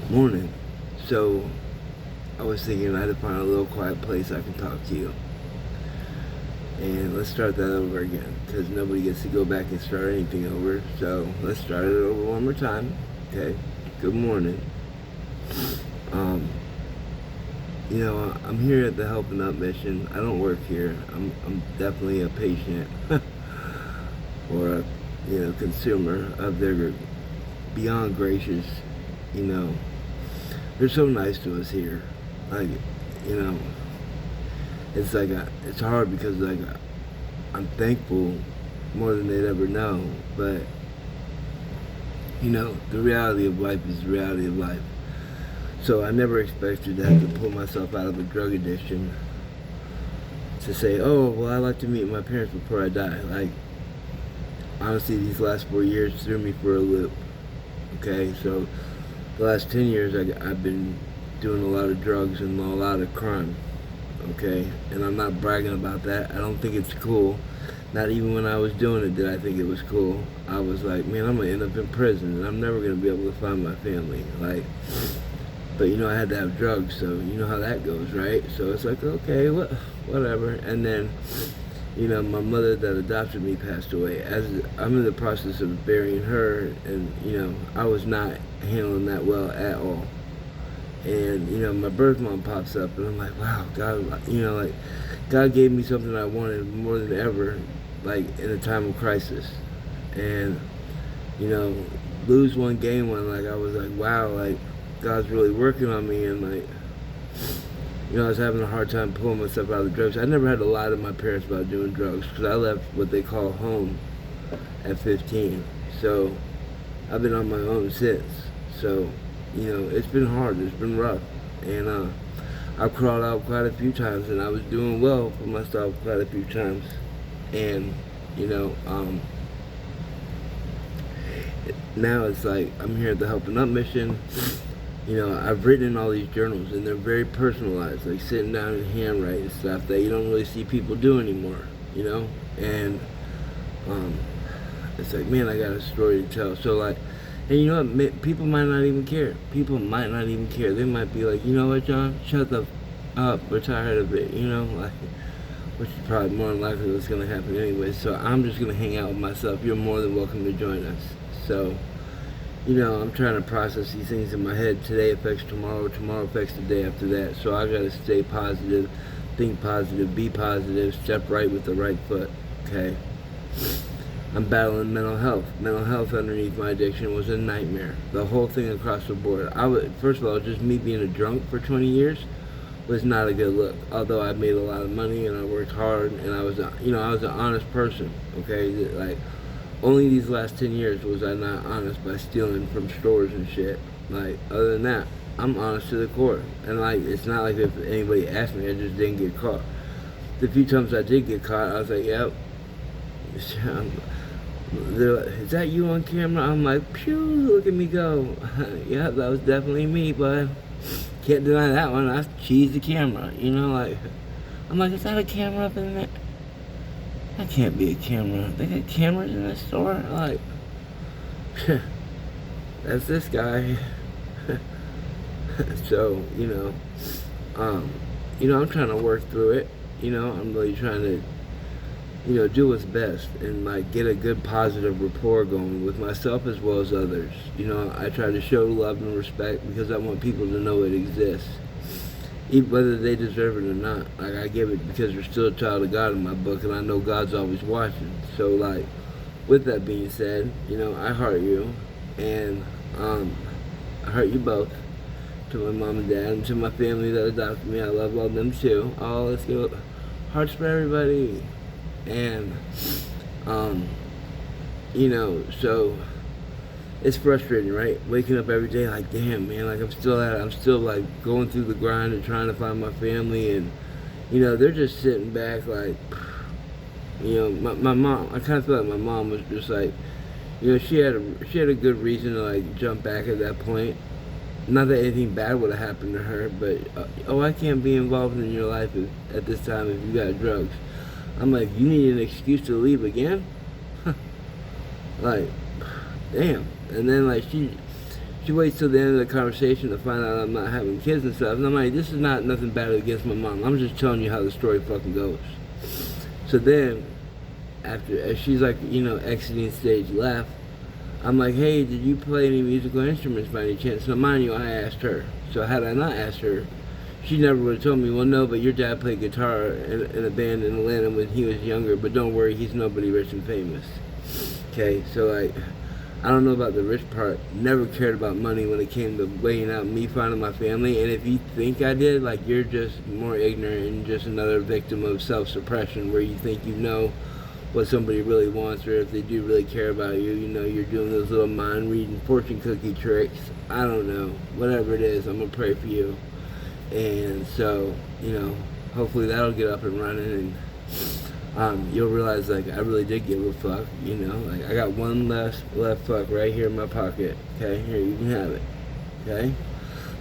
Morning. So, I was thinking I had to find a little quiet place I can talk to you. And let's start that over again, because nobody gets to go back and start anything over. So, let's start it over one more time. Okay? Good morning. Um, I'm here at the Helping Up mission. I don't work here. I'm definitely a patient or a, consumer of their beyond gracious, you know, they're so nice to us here. Like, you know, it's hard because I'm thankful more than they'd ever know. But the reality of life is the reality of life. So I never expected to have to pull myself out of a drug addiction to say, oh, well, I like to meet my parents before I die. Like, honestly, these last 4 years threw me for a loop. Okay, so the last 10 years I've been doing a lot of drugs and a lot of crime. Okay, and I'm not bragging about that. I don't think it's cool. Not even when I was doing it did I think it was cool. I was like, man, I'm gonna end up in prison and I'm never gonna be able to find my family. Like, but I had to have drugs, so you know how that goes, right? So it's like, okay, whatever. And then, my mother that adopted me passed away. As I'm in the process of burying her, and I was not handling that well at all. And my birth mom pops up, and I'm like, wow, God, like God gave me something I wanted more than ever, like in a time of crisis. And lose one, gain one. Like, I was like, wow, like God's really working on me, and like, I was having a hard time pulling myself out of the drugs. I never had to lie to my parents about doing drugs because I left what they call home at 15. So I've been on my own since. So, it's been hard. It's been rough. And I've crawled out quite a few times, and I was doing well for myself quite a few times. And, now it's like I'm here at the Helping Up mission. I've written in all these journals, and they're very personalized, like sitting down and handwriting stuff that you don't really see people do anymore, And it's like, man, I got a story to tell. So, like, and you know what? People might not even care. People might not even care. They might be like, you know what, John? Shut the up. We're tired of it, like, which is probably more than likely what's going to happen anyway. So I'm just going to hang out with myself. You're more than welcome to join us. So, I'm trying to process these things in my head. Today affects tomorrow. Tomorrow affects the day after that. So I got to stay positive, think positive, be positive, step right with the right foot, okay? I'm battling mental health. Mental health underneath my addiction was a nightmare. The whole thing across the board. First of all, just me being a drunk for 20 years was not a good look. Although I made a lot of money and I worked hard and I was an honest person, okay? Like, only these last 10 years was I not honest by stealing from stores and shit. Like, other than that, I'm honest to the core. And like, it's not like if anybody asked me, I just didn't get caught. The few times I did get caught, I was like, yep. They're like, is that you on camera? I'm like, phew, look at me go. Yeah, that was definitely me, but can't deny that one. I cheesed the camera, like, I'm like, is that a camera up in there? That can't be a camera. They got cameras in the store? Like, that's this guy. So, I'm trying to work through it. I'm really trying to, do what's best and like get a good positive rapport going with myself as well as others. I try to show love and respect because I want people to know it exists. Even whether they deserve it or not. Like, I give it because they're still a child of God in my book, and I know God's always watching. So, like, with that being said, I heart you, and I heart you both. To my mom and dad, and to my family that adopted me, I love all them too. Oh, let's go. Hearts for everybody. And, so it's frustrating, right? Waking up every day like, damn, man, like I'm still like going through the grind and trying to find my family, and they're just sitting back like, my mom. I kind of feel like my mom was just like, she had a good reason to like jump back at that point. Not that anything bad would have happened to her, but I can't be involved in your life at this time if you got drugs. I'm like, you need an excuse to leave again? Like, damn. And then like she she waits till the end of the conversation to find out I'm not having kids and stuff. And I'm like, this is not nothing bad against my mom. I'm just telling you how the story fucking goes. So then, as she's like, exiting stage left, I'm like, hey, did you play any musical instruments by any chance? Now, mind you, I asked her. So had I not asked her, she never would have told me, well, no, but your dad played guitar in a band in Atlanta when he was younger, but don't worry, he's nobody rich and famous. Okay, so like, I don't know about the rich part. Never cared about money when it came to weighing out me finding my family. And if you think I did, like, you're just more ignorant and just another victim of self-suppression where you think you know what somebody really wants, or if they do really care about you, you're doing those little mind-reading fortune cookie tricks. I don't know. Whatever it is, I'm going to pray for you. And so, hopefully that'll get up and running, and you'll realize, like, I really did give a fuck, like, I got one left fuck right here in my pocket. Okay, here, you can have it. Okay,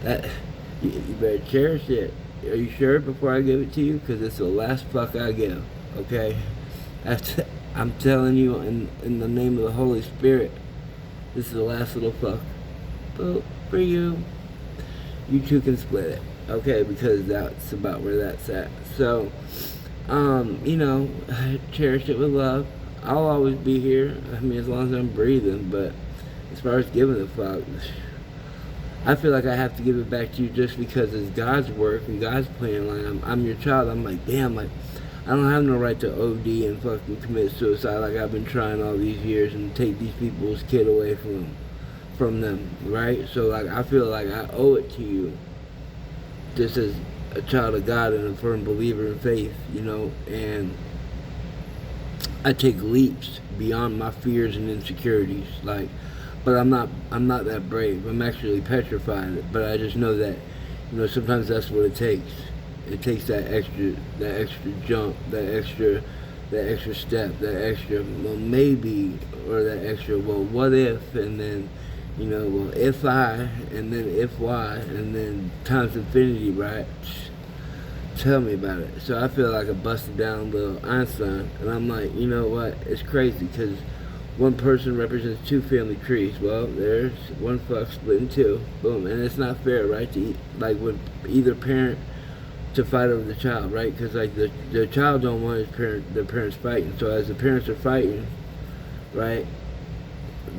that you better cherish it. Are you sure before I give it to you? Because it's the last fuck I give. Okay, I'm telling you in the name of the Holy Spirit, this is the last little fuck. But for you, you two can split it. Okay, because that's about where that's at. So, cherish it with love. I'll always be here. I mean, as long as I'm breathing. But as far as giving a fuck, I feel like I have to give it back to you just because it's God's work and God's plan. Like, I'm your child. I'm like, damn, like, I don't have no right to OD and fucking commit suicide like I've been trying all these years and take these people's kid away from them, right? So, like, I feel like I owe it to you, just as a child of God and a firm believer in faith, and I take leaps beyond my fears and insecurities, like, but I'm not that brave. I'm actually petrified, but I just know that, sometimes that's what it takes. It takes that extra jump, that extra step, that extra, well, maybe, or that extra, well, what if, and then, well, if I, and then if why, and then times infinity, right? Tell me about it. So I feel like a busted down little Einstein, and I'm like, you know what? It's crazy because one person represents two family trees. Well, there's one fuck split in two. Boom, and it's not fair, right? Like with either parent to fight over the child, right? Because like the child don't want their parents fighting. So as the parents are fighting, right?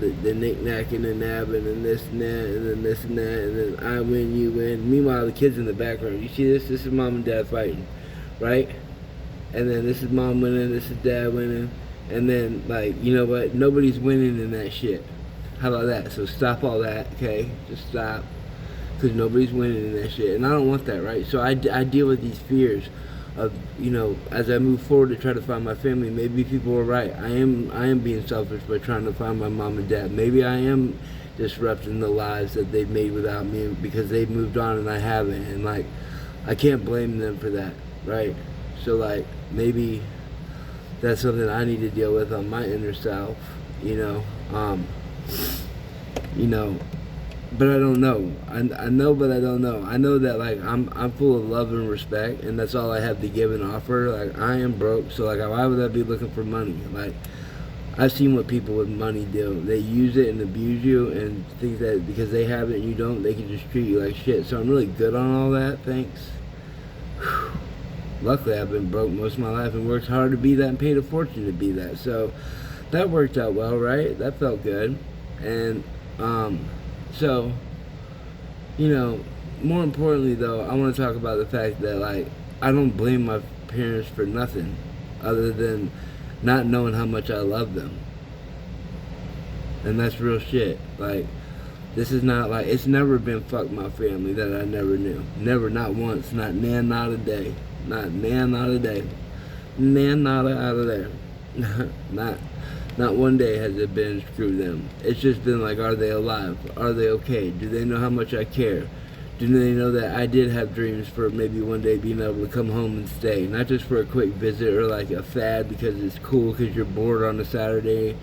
The knick-knacking and nabbing and this and that and then this and that and then I win, you win. Meanwhile, the kid's in the background. You see this? This is mom and dad fighting, right? And then this is mom winning, this is dad winning. And then, like, you know what? Nobody's winning in that shit. How about that? So stop all that, okay? Just stop. Because nobody's winning in that shit. And I don't want that, right? So I deal with these fears of, as I move forward to try to find my family. Maybe people are right. I am being selfish by trying to find my mom and dad. Maybe I am disrupting the lives that they've made without me because they've moved on and I haven't. And, like, I can't blame them for that, right? So, like, maybe that's something I need to deal with on my inner self, but I don't know. I know, but I don't know. I know that, like, I'm full of love and respect, and that's all I have to give and offer. Like, I am broke, so, like, why would I be looking for money? Like, I've seen what people with money do. They use it and abuse you and think that because they have it and you don't, they can just treat you like shit. So I'm really good on all that, thanks. Whew. Luckily, I've been broke most of my life and worked hard to be that and paid a fortune to be that. So that worked out well, right? That felt good. And, so, more importantly, though, I want to talk about the fact that, like, I don't blame my parents for nothing other than not knowing how much I love them. And that's real shit. Like, this is not, like, it's never been fuck my family that I never knew. Never, not once, not a day. Not a day. Out of there. Not one day has it been screw them. It's just been like, are they alive? Are they okay? Do they know how much I care? Do they know that I did have dreams for maybe one day being able to come home and stay? Not just for a quick visit or like a fad because it's cool because you're bored on a Saturday.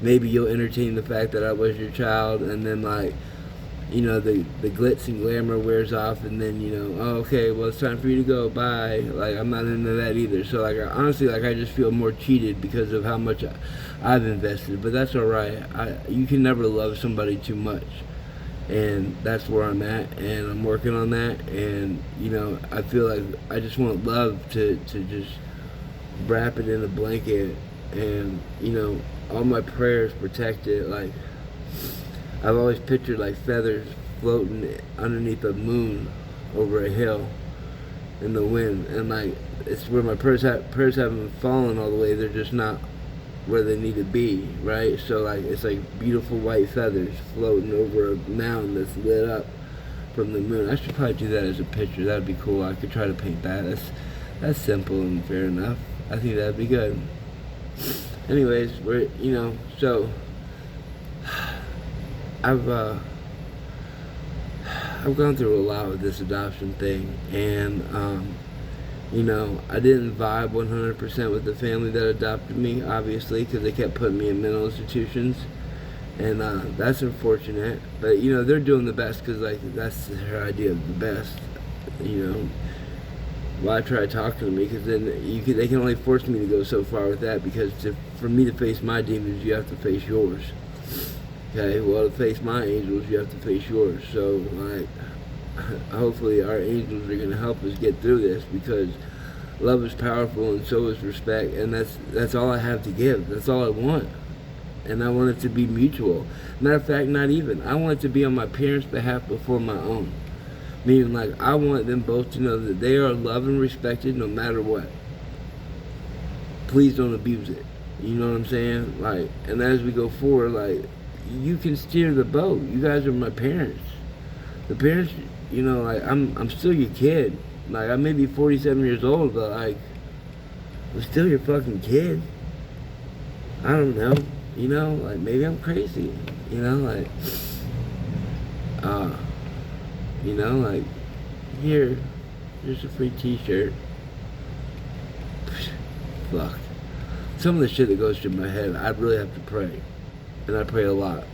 Maybe you'll entertain the fact that I was your child and then, like, the glitz and glamour wears off and then, oh, okay, well, it's time for you to go, bye. Like, I'm not into that either. So, like, honestly, like, I just feel more cheated because of how much I've invested. But that's all right. You can never love somebody too much. And that's where I'm at, and I'm working on that. And you know, I feel like I just want love to just wrap it in a blanket, and you know, all my prayers protect it. Like, I've always pictured like feathers floating underneath a moon over a hill in the wind, and like it's where my prayers haven't fallen all the way. They're just not where they need to be, right? So like it's like beautiful white feathers floating over a mound that's lit up from the moon. I should probably do that as a picture. That'd be cool. I could try to paint that. That's simple and fair enough. I think that'd be good. Anyways, we're, you know, so I've gone through a lot with this adoption thing, and you know, I didn't vibe 100% with the family that adopted me, obviously, because they kept putting me in mental institutions, and that's unfortunate. But you know, they're doing the best because like that's their idea of the best. You know, why try to talk to them? Because then they can only force me to go so far with that. Because for me to face my demons, you have to face yours. Okay, well, to face my angels, you have to face yours. So, like, hopefully our angels are going to help us get through this, because love is powerful and so is respect, and that's all I have to give. That's all I want. And I want it to be mutual. Matter of fact, not even. I want it to be on my parents' behalf before my own. Meaning, like, I want them both to know that they are loved and respected no matter what. Please don't abuse it. You know what I'm saying? Like, and as we go forward, like, you can steer the boat. You guys are my parents. The parents, you know, like, I'm still your kid. Like, I may be 47 years old, but, like, I'm still your fucking kid. I don't know. You know, like, maybe I'm crazy. You know, like, you know, like, here's a free t-shirt. Fuck. Some of the shit that goes through my head, I really have to pray. And I pray a lot.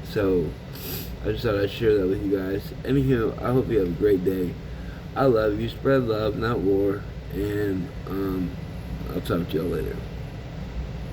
So, I just thought I'd share that with you guys. Anywho, I hope you have a great day. I love you. Spread love, not war. And I'll talk to y'all later.